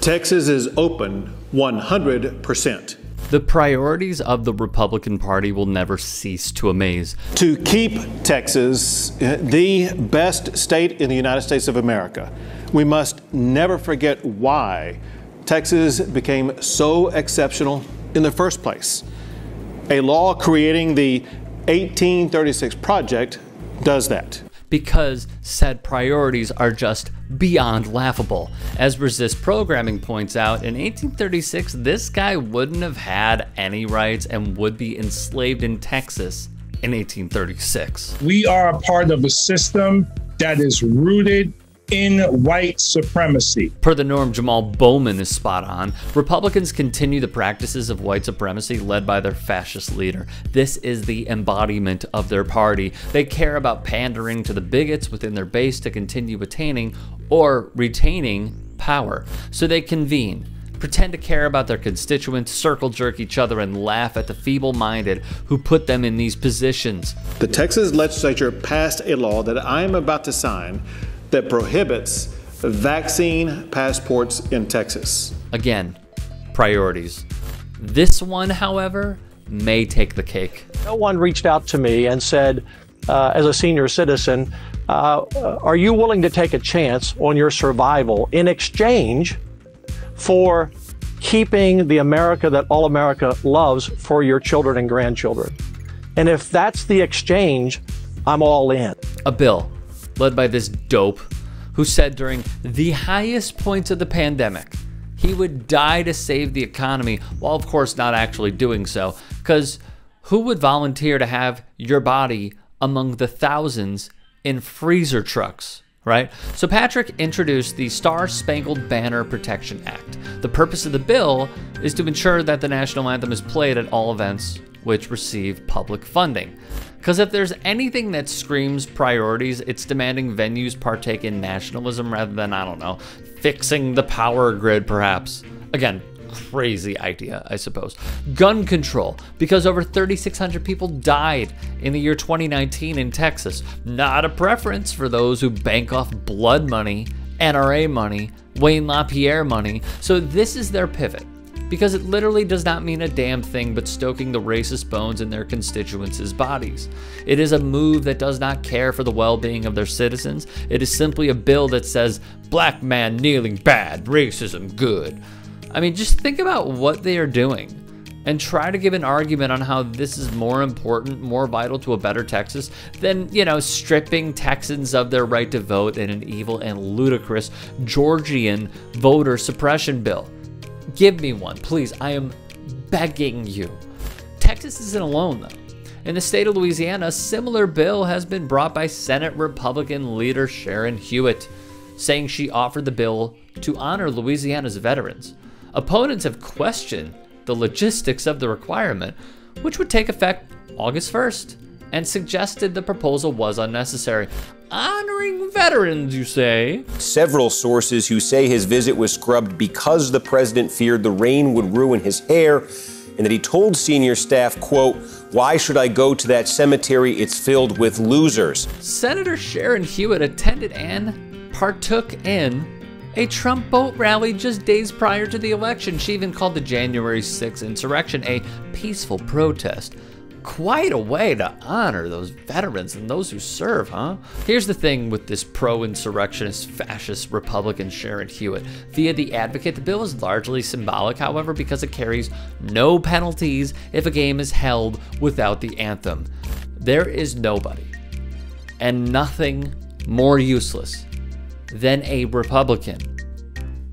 Texas is open 100%. The priorities of the Republican Party will never cease to amaze. To keep Texas the best state in the United States of America, we must never forget why Texas became so exceptional in the first place. A law creating the 1836 Project does that. Because said priorities are just beyond laughable. As Resist Programming points out, in 1836, this guy wouldn't have had any rights and would be enslaved in Texas in 1836. We are a part of a system that is rooted in white supremacy. Per the norm Jamal Bowman is spot on. Republicans continue the practices of white supremacy led by their fascist leader. This is the embodiment of their party. They care about pandering to the bigots within their base to continue attaining or retaining power. So they convene, pretend to care about their constituents, circle jerk each other, and laugh at the feeble-minded who put them in these positions. The Texas legislature passed a law that I am about to sign that prohibits vaccine passports in Texas. Again, priorities. This one, however, may take the cake. No one reached out to me and said, as a senior citizen, are you willing to take a chance on your survival in exchange for keeping the America that all America loves for your children and grandchildren? And if that's the exchange, I'm all in. A bill led by this dope who said during the highest points of the pandemic he would die to save the economy, while of course not actually doing so, because who would volunteer to have your body among the thousands in freezer trucks, right? So Patrick introduced the Star-Spangled Banner Protection Act. The purpose of the bill is to ensure that the national anthem is played at all events which receive public funding. Because if there's anything that screams priorities, it's demanding venues partake in nationalism rather than, I don't know, fixing the power grid perhaps. Again, crazy idea, I suppose. Gun control, because over 3,600 people died in the year 2019 in Texas. Not a preference for those who bank off blood money, NRA money, Wayne LaPierre money. So this is their pivot, because it literally does not mean a damn thing but stoking the racist bones in their constituents' bodies. It is a move that does not care for the well-being of their citizens. It is simply a bill that says, black man kneeling bad, racism good. I mean, just think about what they are doing and try to give an argument on how this is more important, more vital to a better Texas than, you know, stripping Texans of their right to vote in an evil and ludicrous Georgian voter suppression bill. Give me one, please. I am begging you. Texas isn't alone, though. In the state of Louisiana, a similar bill has been brought by Senate Republican leader Sharon Hewitt, saying she offered the bill to honor Louisiana's veterans. Opponents have questioned the logistics of the requirement, which would take effect August 1st, and suggested the proposal was unnecessary. Honoring veterans, you say? Several sources who say his visit was scrubbed because the president feared the rain would ruin his hair, and that he told senior staff, quote, "Why should I go to that cemetery? It's filled with losers." Senator Sharon Hewitt attended and partook in a Trump boat rally just days prior to the election. She even called the January 6th insurrection a peaceful protest. Quite a way to honor those veterans and those who serve, huh? Here's the thing with this pro-insurrectionist, fascist Republican Sharon Hewitt. Via the Advocate, the bill is largely symbolic, however, because it carries no penalties if a game is held without the anthem. There is nobody and nothing more useless than a Republican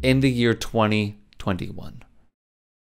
in the year 2021.